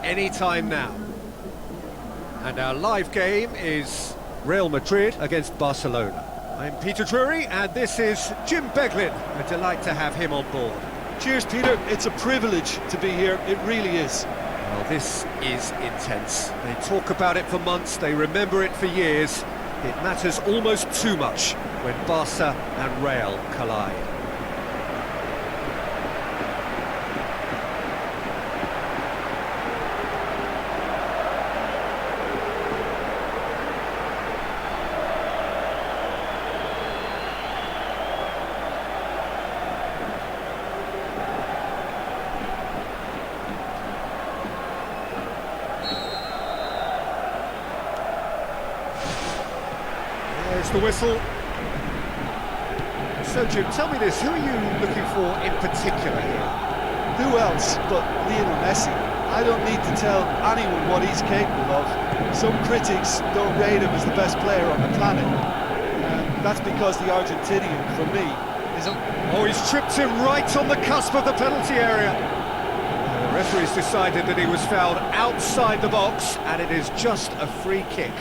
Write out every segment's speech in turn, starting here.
any time now. And our live game is Real Madrid against Barcelona. I'm Peter Drury, and this is Jim Beglin. A delight to have him on board. Cheers, Peter. It's a privilege to be here. It really is. Well, this is intense. They talk about it for months, they remember it for years. It matters almost too much when Barca and Real collide. There's the whistle. So Jim, tell me this, who are you looking for in particular here? Who else but Lionel Messi? I don't need to tell anyone what he's capable of. Some critics don't rate him as the best player on the planet. That's because the Argentinian, for me, is a... Oh, he's tripped him right on the cusp of the penalty area. The referee's decided that he was fouled outside the box, and it is just a free kick.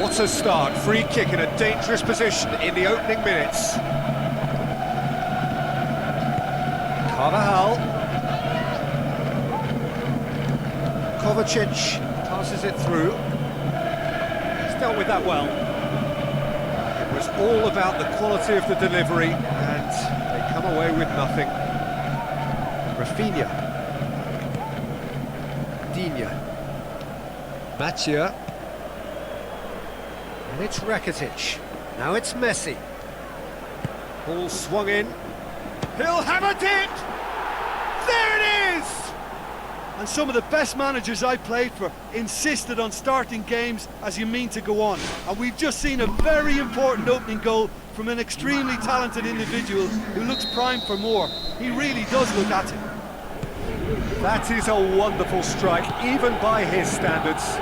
What a start, free kick in a dangerous position in the opening minutes. Carvajal. Kovacic passes it through. He's dealt with that well. It was all about the quality of the delivery, and they come away with nothing. Rafinha. Digne. Mathieu. And it's Rakitic. Now it's Messi. Ball swung in. He'll hammer it! There it is! And some of the best managers I played for insisted on starting games as you mean to go on. And we've just seen a very important opening goal from an extremely talented individual who looks primed for more. He really does look at it. That is a wonderful strike, even by his standards.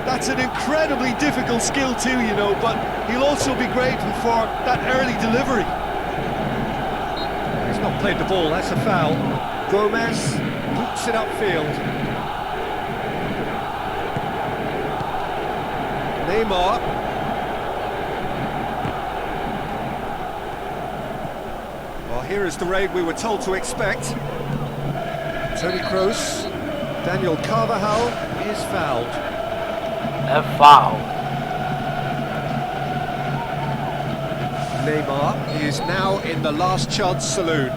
That's an incredibly difficult skill too, you know, but he'll also be grateful for that early delivery. He's not played the ball, that's a foul. Gomez boots it upfield. Neymar. Well, here is the raid we were told to expect. Toni Kroos. Daniel Carvajal is fouled. A foul. Neymar is now in the last chance saloon.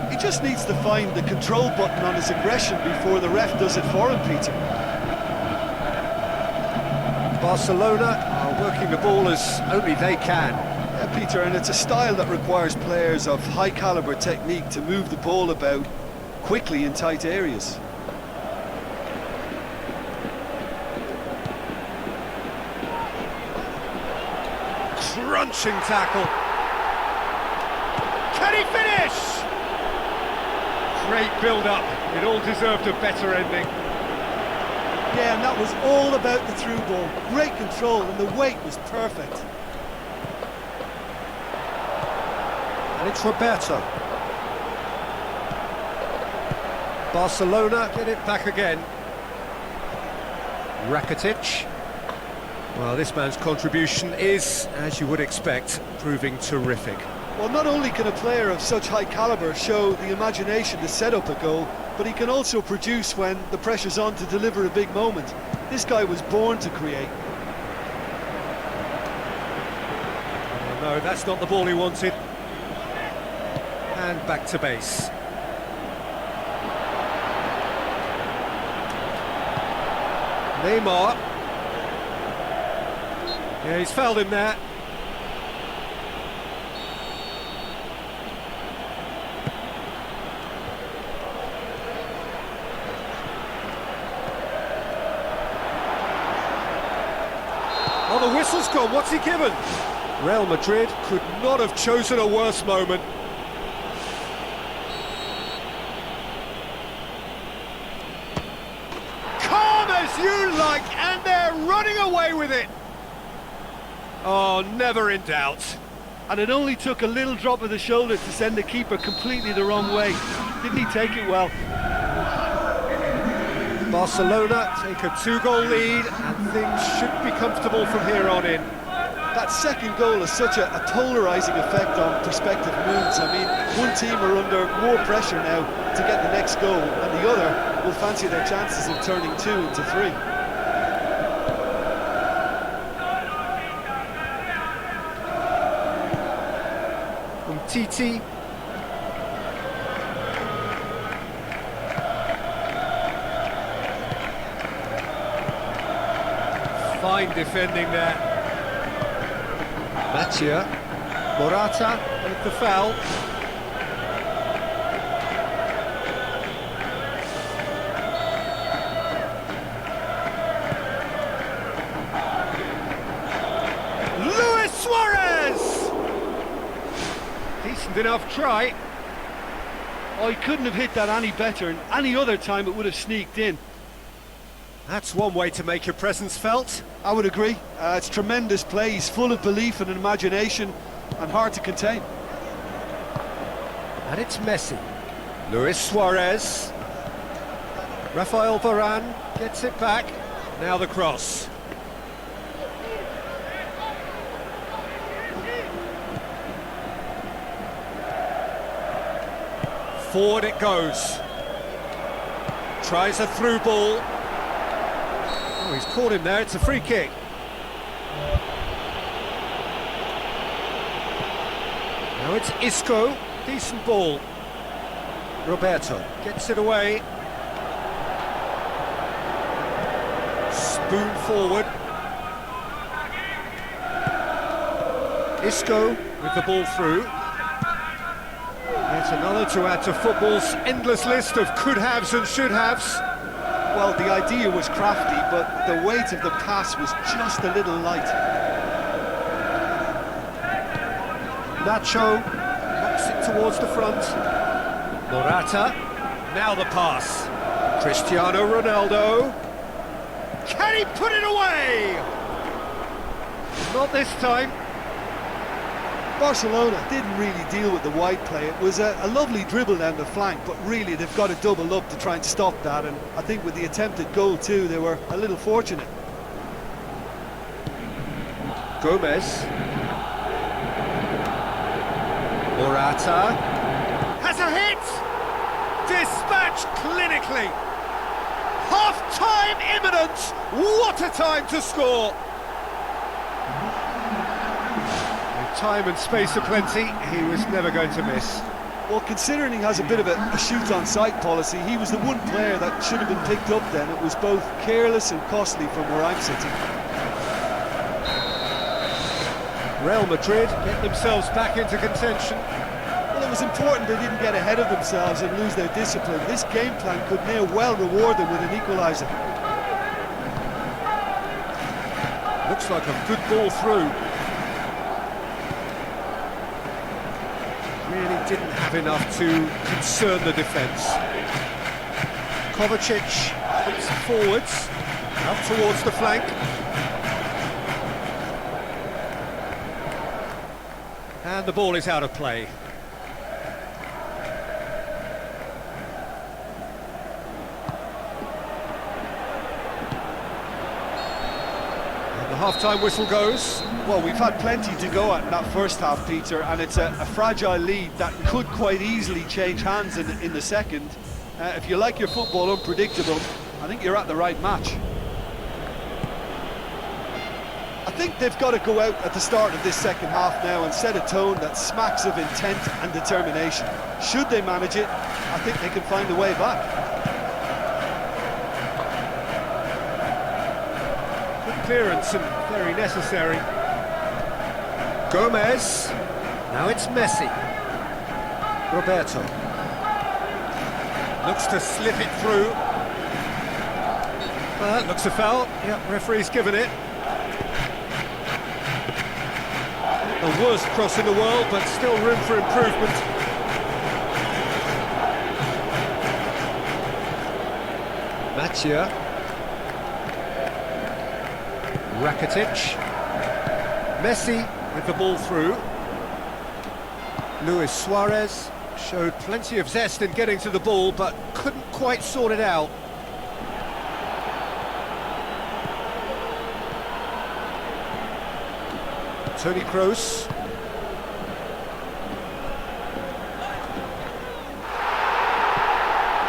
He just needs to find the control button on his aggression before the ref does it for him, Peter. Barcelona are working the ball as only they can. Yeah, Peter, and it's a style that requires players of high caliber technique to move the ball about quickly in tight areas. Crunching tackle. Can he finish? Great build-up. It all deserved a better ending. Yeah, and that was all about the through ball. Great control, and the weight was perfect. And it's Roberto. Barcelona get it back again. Rakitic. Well, this man's contribution is, as you would expect, proving terrific. Well, not only can a player of such high caliber show the imagination to set up a goal, but he can also produce when the pressure's on to deliver a big moment. This guy was born to create. Oh, no, that's not the ball he wanted. And back to base. Neymar. Yeah, he's fouled him there. Oh, the whistle's gone. What's he given? Real Madrid could not have chosen a worse moment. Calm as you like, and they're running away with it. Oh, never in doubt. And it only took a little drop of the shoulder to send the keeper completely the wrong way. Didn't he take it well? Barcelona take a 2-goal lead and things should be comfortable from here on in. That second goal has such a polarising effect on prospective moves. I mean, one team are under more pressure now to get the next goal, and the other will fancy their chances of turning 2 into 3. Titi. Fine defending there. Mattia. Morata with the foul. Luis Suarez! Decent enough try. Oh, he couldn't have hit that any better, and any other time it would have sneaked in. That's one way to make your presence felt. I would agree. It's tremendous play. He's full of belief and imagination, and hard to contain. And it's Messi. Luis Suarez. Rafael Varane gets it back. Now the cross. Forward it goes. Tries a through ball. Oh, he's caught him there. It's a free kick. Now it's Isco. Decent ball. Roberto gets it away. Spoon forward. Isco with the ball through. It's another to add to football's endless list of could-haves and should-haves. Well, the idea was crafty, but the weight of the pass was just a little light. Nacho knocks it towards the front. Morata, now the pass. Cristiano Ronaldo. Can he put it away? Not this time. Barcelona didn't really deal with the wide play. It was a lovely dribble down the flank, but really they've got to double up to try and stop that, and I think with the attempted goal too, they were a little fortunate. Gomez. Morata. Has a hit! Dispatched clinically. Half-time imminent! What a time to score! Time and space aplenty, he was never going to miss. Well, considering he has a bit of a shoot-on-sight policy, he was the one player that should have been picked up then. It was both careless and costly from where I'm sitting. Real Madrid get themselves back into contention. Well, it was important they didn't get ahead of themselves and lose their discipline. This game plan could now well reward them with an equaliser. Looks like a good ball through. Really didn't have enough to concern the defence. Kovacic puts it forwards, up towards the flank. And the ball is out of play. And the half-time whistle goes. Well, we've had plenty to go at in that first half, Peter, and it's a fragile lead that could quite easily change hands in the second. If you like your football unpredictable, I think you're at the right match. I think they've got to go out at the start of this second half now and set a tone that smacks of intent and determination. Should they manage it, I think they can find a way back. Good clearance and very necessary. Gomez, now it's Messi. Roberto looks to slip it through. Looks a foul. Yep, referee's given it. The worst cross in the world, but still room for improvement. Mattia. Rakitic. Messi with the ball through. Luis Suarez showed plenty of zest in getting to the ball, but couldn't quite sort it out. Toni Kroos.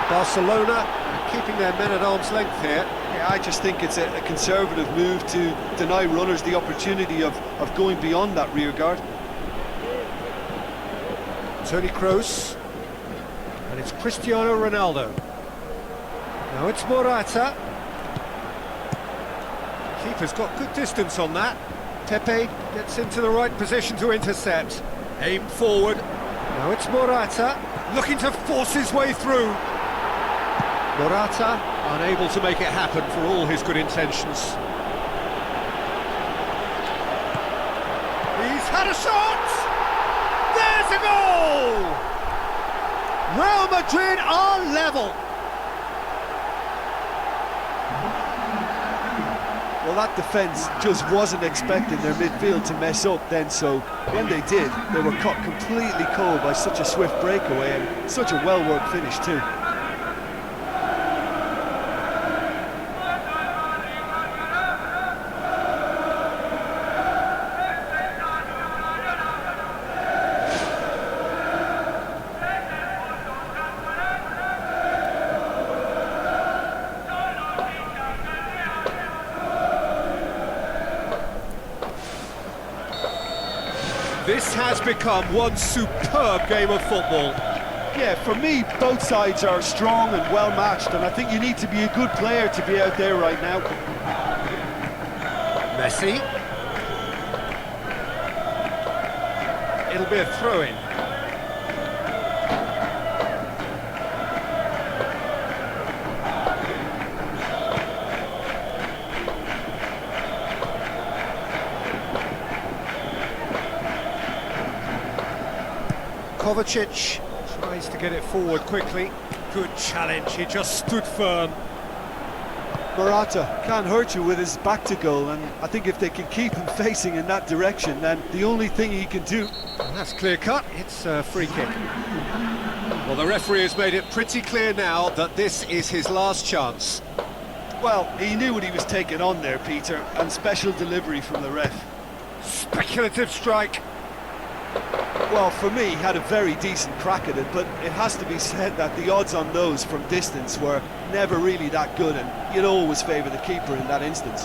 Barcelona keeping their men at arm's length here. Yeah, I just think it's a conservative move to deny runners the opportunity of going beyond that rear guard. Toni Kroos, and it's Cristiano Ronaldo. Now it's Morata. Keeper's got good distance on that. Pepe gets into the right position to intercept. Aim forward. Now it's Morata, looking to force his way through. Morata unable to make it happen for all his good intentions. He's had a shot! There's a goal! Real Madrid are level. Well, that defence just wasn't expecting their midfield to mess up then, so when they did, they were caught completely cold by such a swift breakaway and such a well-worked finish too. This has become one superb game of football. Yeah, for me, both sides are strong and well matched, and I think you need to be a good player to be out there right now. Messi. It'll be a throw-in. Kovacic tries to get it forward quickly. Good challenge, he just stood firm. Morata can't hurt you with his back to goal, and I think if they can keep him facing in that direction, then the only thing he can do... And that's clear cut, it's a free kick. Well, the referee has made it pretty clear now that this is his last chance. Well, he knew what he was taking on there, Peter, and special delivery from the ref. Speculative strike. Well, for me, he had a very decent crack at it, but it has to be said that the odds on those from distance were never really that good, and you'd always favour the keeper in that instance.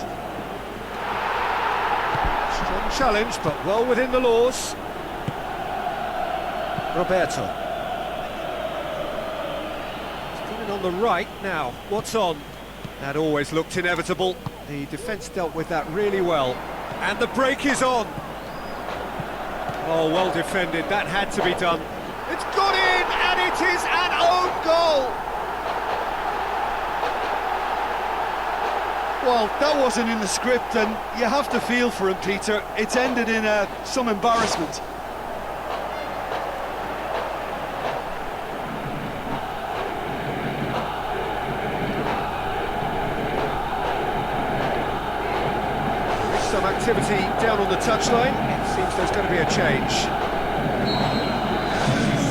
Strong challenge, but well within the laws. Roberto. He's coming on the right now. What's on? That always looked inevitable. The defence dealt with that really well. And the break is on. Oh, well defended, that had to be done. It's got in, and it is an own goal! Well, that wasn't in the script, and you have to feel for him, Peter. It's ended in some embarrassment. Some activity down on the touchline. It seems there's going to be a change.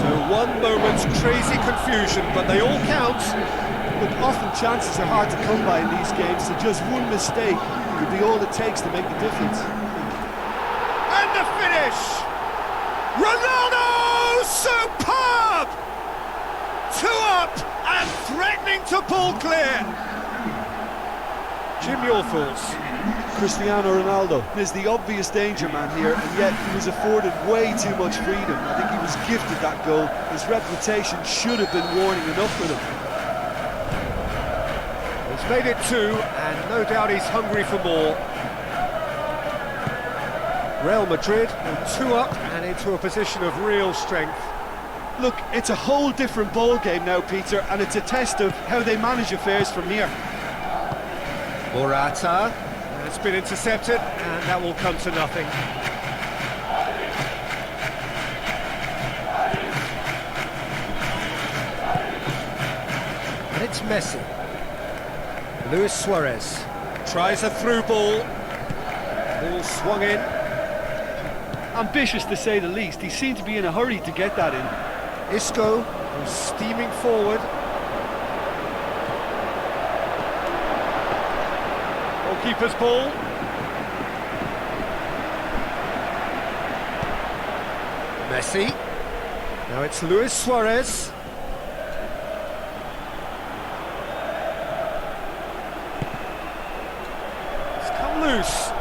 So one moment's crazy confusion, but they all count. Look, often chances are hard to come by in these games, so just one mistake could be all it takes to make the difference. And the finish! Ronaldo! Superb! 2 up and threatening to pull clear. Jim, your thoughts? Cristiano Ronaldo is the obvious danger man here, and yet he was afforded way too much freedom. I think he was gifted that goal. His reputation should have been warning enough for them. He's made it 2, and no doubt he's hungry for more. Real Madrid are 2 up and into a position of real strength. Look, it's a whole different ball game now, Peter, and it's a test of how they manage affairs from here. Morata. It's been intercepted, and that will come to nothing. And it's Messi. Luis Suarez tries a through ball. Ball swung in. ambitious to say the least. He seemed to be in a hurry to get that in. Isco, who's steaming forward. Goalkeeper's ball. Messi. Now it's Luis Suarez. It's come loose.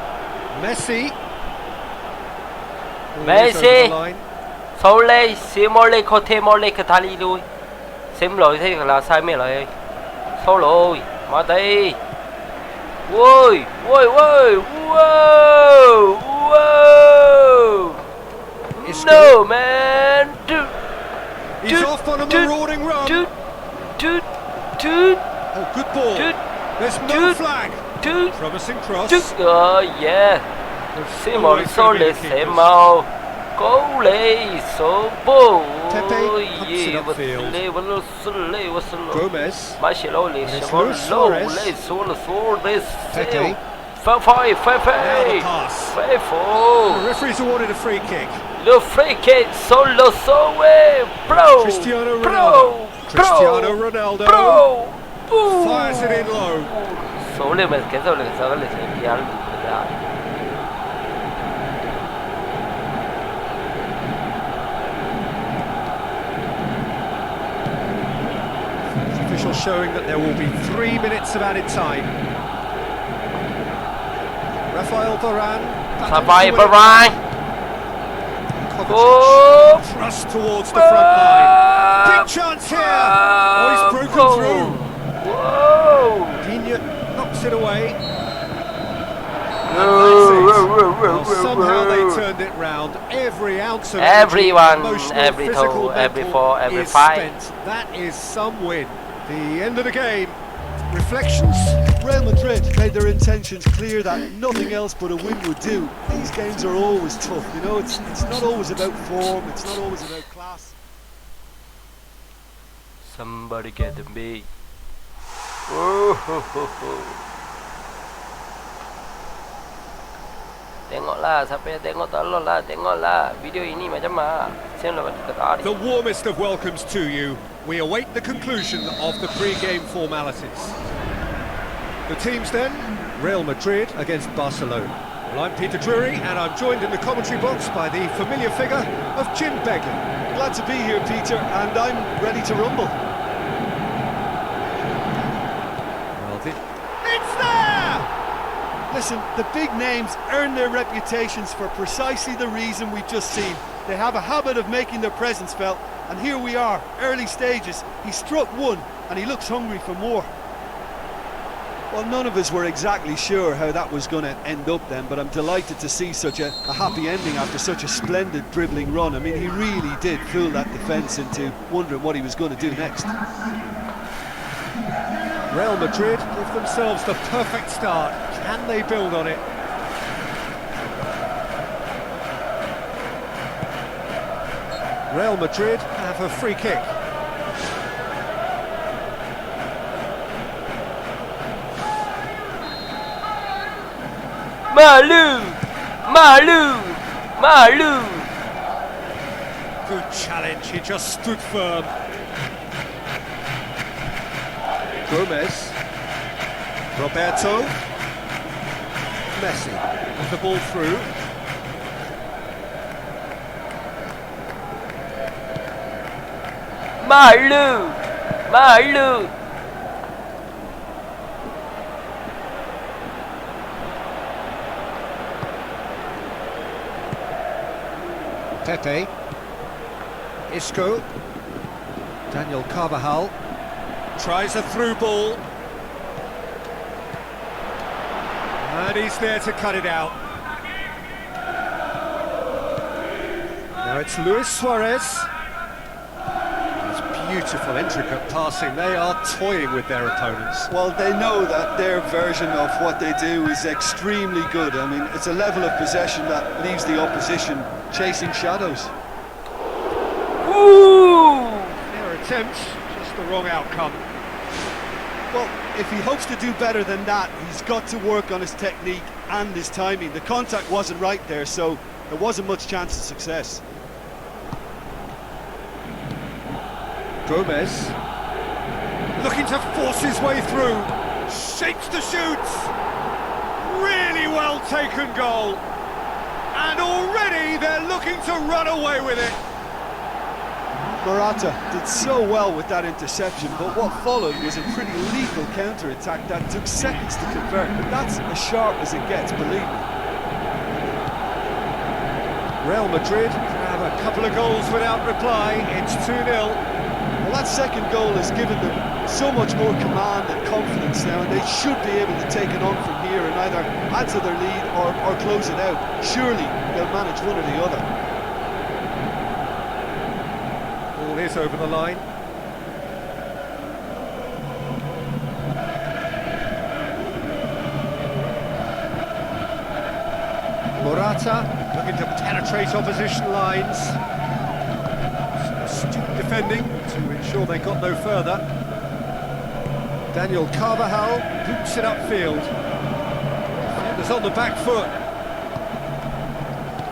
Messi. Always over the line. Số lê, xí mô lê, khó thêm mô lê, khá thả đi lui. Xím lỗi thế là sai mê lại. Số lỗi, mà đây. Ôi, ôi, ôi, wow, wow. No, man. He's off on a marauding run. Oh, good ball. There's no flag. Promising cross. Yeah. Xí mô lê, số lê, xí mô. Cố lê, số bố. Pepe pumps it upfield. Gomez. It's Luis Suarez. Pepe. Now the pass. The referee's awarded a free kick. The free kick, solo, bro. Cristiano Ronaldo. Cristiano Ronaldo. Fires it in low. Số lên mà cái rồi là sao cái là Official showing that there will be 3 minutes of added time. Rafael Varane. Oh, thrust towards the front line. Big chance here. Oh, he's broken through. Whoa. Pina knocks it away. Well, somehow they turned it round. Every ounce of everyone, emotional, every physical, toe, every mental fall, every is fight. spent. That is some win. The end of the game. Reflections. Real Madrid made their intentions clear that nothing else but a win would do. These games are always tough, you know, it's not always about form, it's not always about class. Somebody get me. Tengoklah sampai tengok tolong lah, tengoklah video ini macam mana. The warmest of welcomes to you. We await the conclusion of the pre-game formalities. The teams then, Real Madrid against Barcelona. Well, I'm Peter Drury and I'm joined in the commentary box by the familiar figure of Jim Begley. Glad to be here, Peter, and I'm ready to rumble. Well, it's there! Listen, the big names earn their reputations for precisely the reason we've just seen. They have a habit of making their presence felt, and here we are, early stages. He struck one, and he looks hungry for more. Well, none of us were exactly sure how that was going to end up then, but I'm delighted to see such a happy ending after such a splendid dribbling run. I mean, he really did fool that defence into wondering what he was going to do next. Real Madrid give themselves the perfect start. Can they build on it? Real Madrid have a free kick. Malu. Good challenge, he just stood firm. Gomez. Roberto. Messi with the ball through. Malu. Pepe. Isco. Daniel Carvajal. Tries a through ball. And he's there to cut it out. Now it's Luis Suarez. Beautiful, intricate passing. They are toying with their opponents. Well, they know that their version of what they do is extremely good. I mean, it's a level of possession that leaves the opposition chasing shadows. Ooh! Their attempts, just the wrong outcome. Well, if he hopes to do better than that, he's got to work on his technique and his timing. The contact wasn't right there, so there wasn't much chance of success. Gomez, looking to force his way through, shapes the shoots, really well taken goal, and already they're looking to run away with it. Morata did so well with that interception, but what followed was a pretty lethal counter-attack that took seconds to convert. But that's as sharp as it gets, believe me. Real Madrid have a couple of goals without reply. It's 2-0. Well, that second goal has given them so much more command and confidence now, and they should be able to take it on from here and either add to their lead or close it out. Surely they'll manage one or the other. Ball is over the line. Morata looking to penetrate opposition lines. Some astute defending to ensure they got no further. Daniel Carvajal boots it upfield. Defenders on the back foot.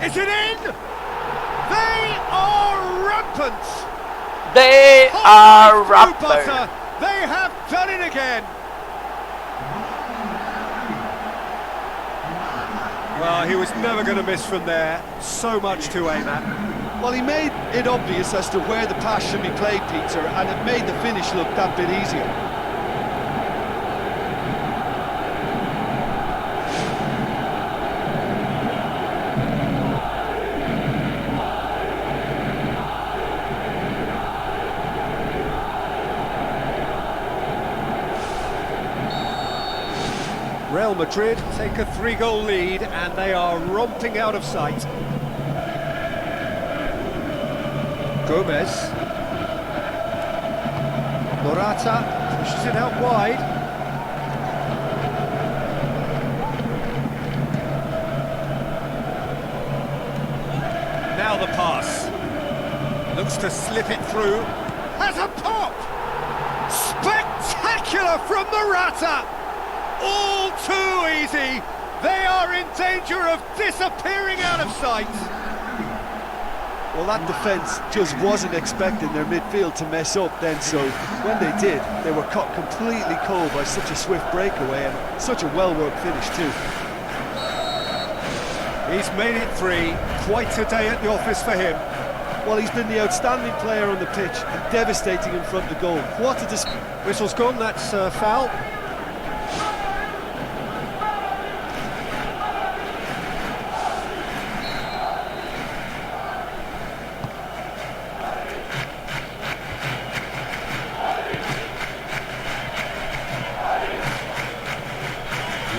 Is it in? They are rampant! They are rampant. They have done it again! Well, he was never going to miss from there. So much to aim at. Well, he made it obvious as to where the pass should be played, Peter, and it made the finish look that bit easier. Real Madrid take a 3-goal lead and they are romping out of sight. Gomez. Morata pushes it out wide. Now the pass. Looks to slip it through. Has a pop! Spectacular from Morata! All too easy. They are in danger of disappearing out of sight. Well, that defence just wasn't expecting their midfield to mess up then, so when they did, they were caught completely cold by such a swift breakaway and such a well-worked finish too. He's made it 3. Quite a day at the office for him. Well, he's been the outstanding player on the pitch and devastating in front of the goal. What a Whistle's gone, that's foul.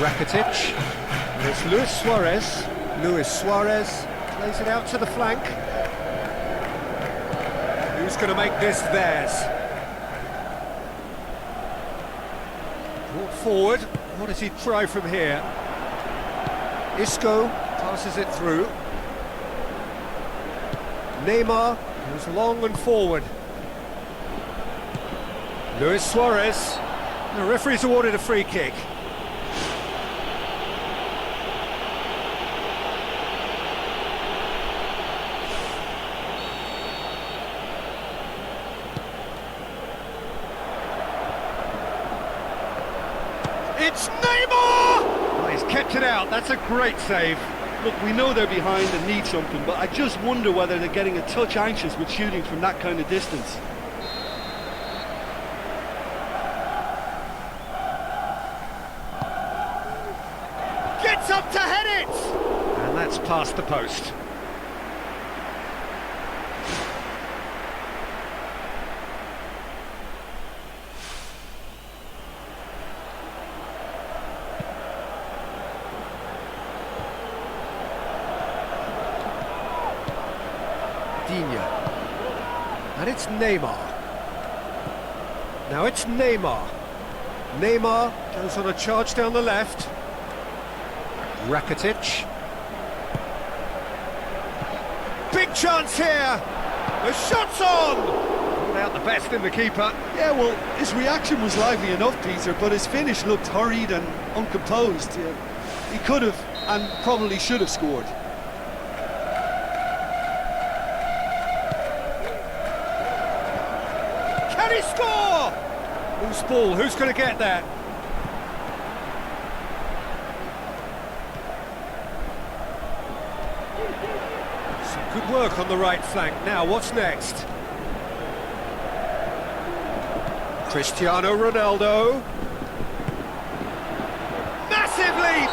Rakitic, it's Luis Suarez. Luis Suarez plays it out to the flank. Who's going to make this theirs? Brought forward. What does he try from here? Isco passes it through. Neymar goes long and forward. Luis Suarez. The referee's awarded a free kick. It's Neymar! Oh, he's kept it out, that's a great save. Look, we know they're behind and need something, but I just wonder whether they're getting a touch anxious with shooting from that kind of distance. Gets up to head it! And that's past the post. And it's Neymar. Now it's Neymar. Neymar goes on a charge down the left. Rakitic. Big chance here. The shot's on. Pulled out the best in the keeper. Yeah, well, his reaction was lively enough, Peter, but his finish looked hurried and uncomposed. He could have and probably should have scored. Can he score? Loose ball, who's going to get that? Some good work on the right flank. Now, what's next? Cristiano Ronaldo. Massive leap!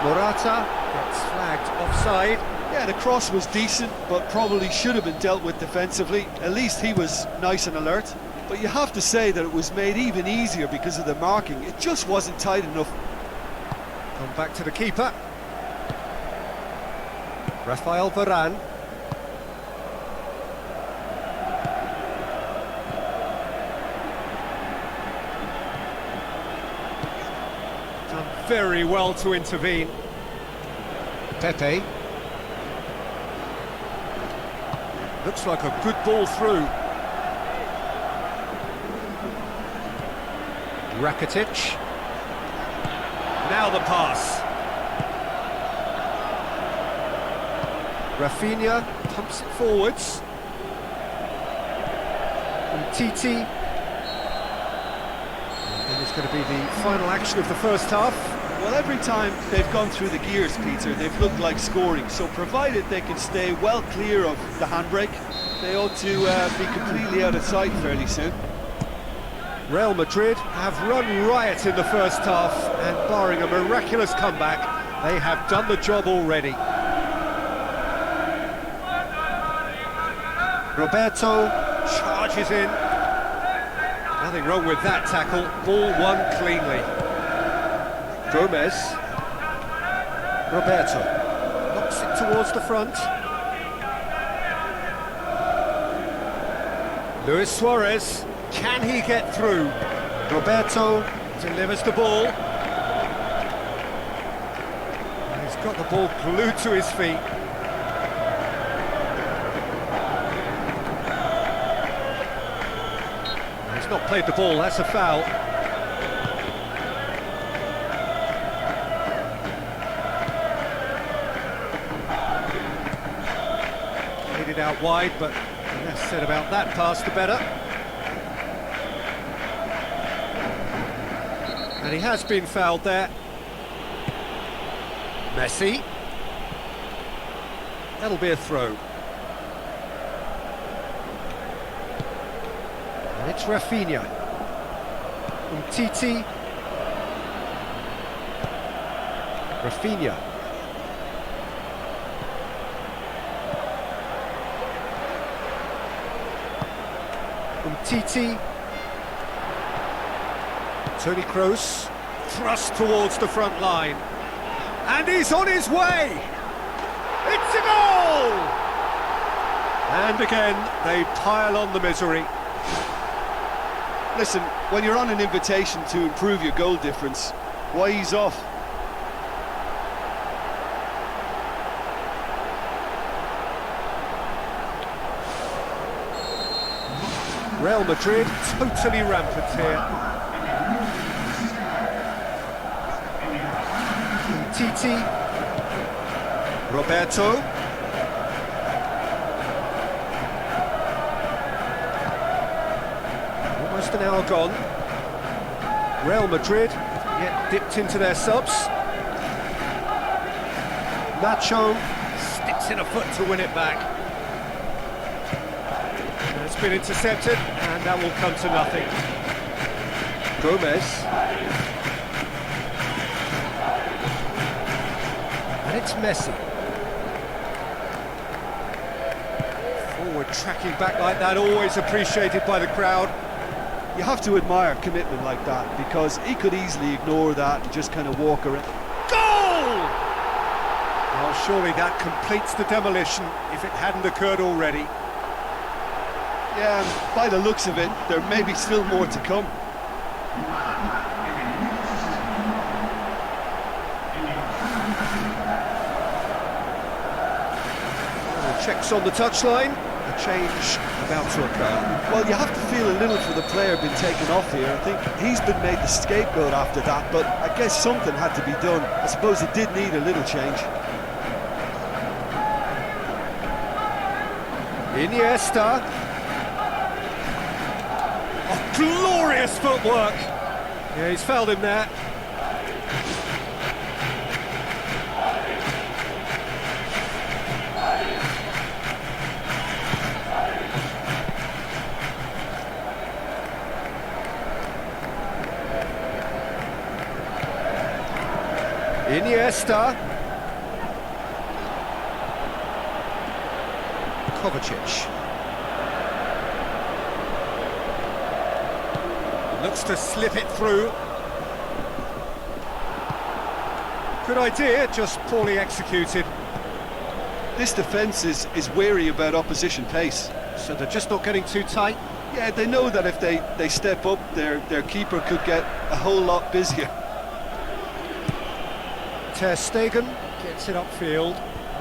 Morata gets flagged offside. Yeah, the cross was decent, but probably should have been dealt with defensively. At least he was nice and alert. But you have to say that it was made even easier because of the marking. It just wasn't tight enough. Come back to the keeper. Rafael Varane. Done very well to intervene. Pepe. Looks like a good ball through. Rakitic. Now the pass. Rafinha pumps it forwards. Titi. And it's going to be the final action of the first half. Well, every time they've gone through the gears, Peter, they've looked like scoring. So provided they can stay well clear of the handbrake, they ought to be completely out of sight fairly soon. Real Madrid have run riot in the first half, and barring a miraculous comeback, they have done the job already. Roberto charges in. Nothing wrong with that tackle. Ball won cleanly. Gomez. Roberto knocks it towards the front. Luis Suarez. Can he get through? Roberto delivers the ball. And he's got the ball glued to his feet. He's not played the ball, that's a foul. Played it out wide, but the less said about that pass, the better. And he has been fouled there. Messi. That'll be a throw. And it's Rafinha. Titi. Rafinha. Titi. Toni Kroos, thrust towards the front line. And he's on his way! It's a goal! And again, they pile on the misery. Listen, when you're on an invitation to improve your goal difference, why ease off? Real Madrid totally rampant here. Titi. Roberto. Almost an hour gone. Real Madrid yet dipped into their subs. Nacho sticks in a foot to win it back. And it's been intercepted, and that will come to nothing. Gomez. And it's Messi. Forward tracking back like that, always appreciated by the crowd. You have to admire commitment like that, because he could easily ignore that and just kind of walk around. Goal! Well, surely that completes the demolition if it hadn't occurred already. Yeah, and by the looks of it, there may be still more to come. Checks on the touchline, a change about to occur. Well, you have to feel a little for the player being taken off here. I think he's been made the scapegoat after that, but I guess something had to be done. I suppose it did need a little change. Iniesta. Glorious footwork. Yeah, he's fouled him there. Iniesta. Kovacic. Looks to slip it through. Good idea, just poorly executed. This defence is wary about opposition pace. So they're just not getting too tight. Yeah, they know that if they step up, their keeper could get a whole lot busier. Ter Stegen gets it upfield.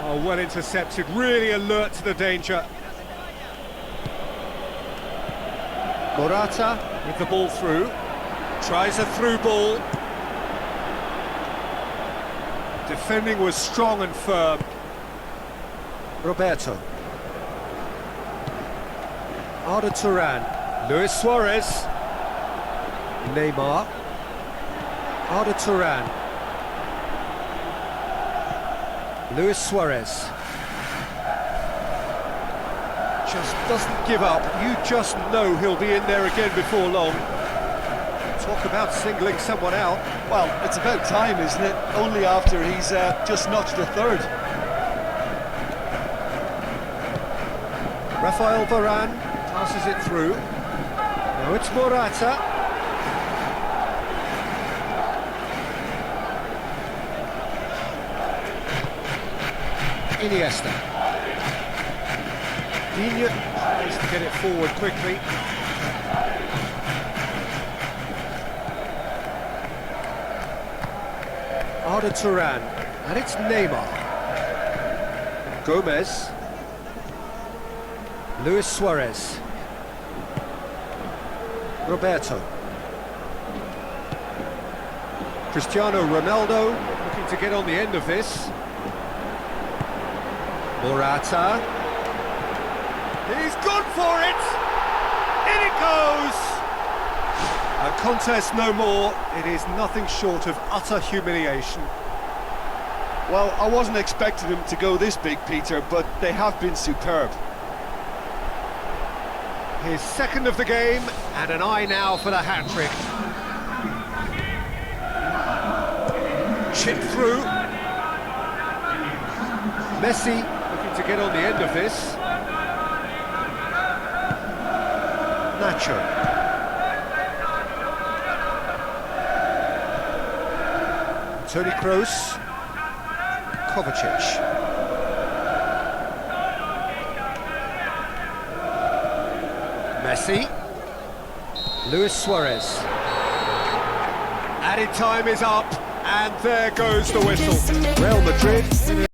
Oh, well intercepted, really alert to the danger. Morata with the ball through. Tries a through ball. Defending was strong and firm. Roberto. Arda Turan. Luis Suarez. Neymar. Arda Turan. Luis Suarez. Just doesn't give up. You just know he'll be in there again before long. Talk about singling someone out. Well, it's about time, isn't it? Only after he's just notched a third. Rafael Varane passes it through. Now it's Morata. Iniesta. Digne tries to get it forward quickly. Arda Turan, and it's Neymar. Gomez. Luis Suarez. Roberto. Cristiano Ronaldo looking to get on the end of this. Morata. He's gone for it! In it goes! A contest no more. It is nothing short of utter humiliation. Well, I wasn't expecting them to go this big, Peter, but they have been superb. His second of the game, and an eye now for the hat-trick. Chip through. Messi looking to get on the end of this. Nacho. Toni Kroos. Kovacic. Messi. Luis Suarez. Added time is up, and there goes the whistle. Real Madrid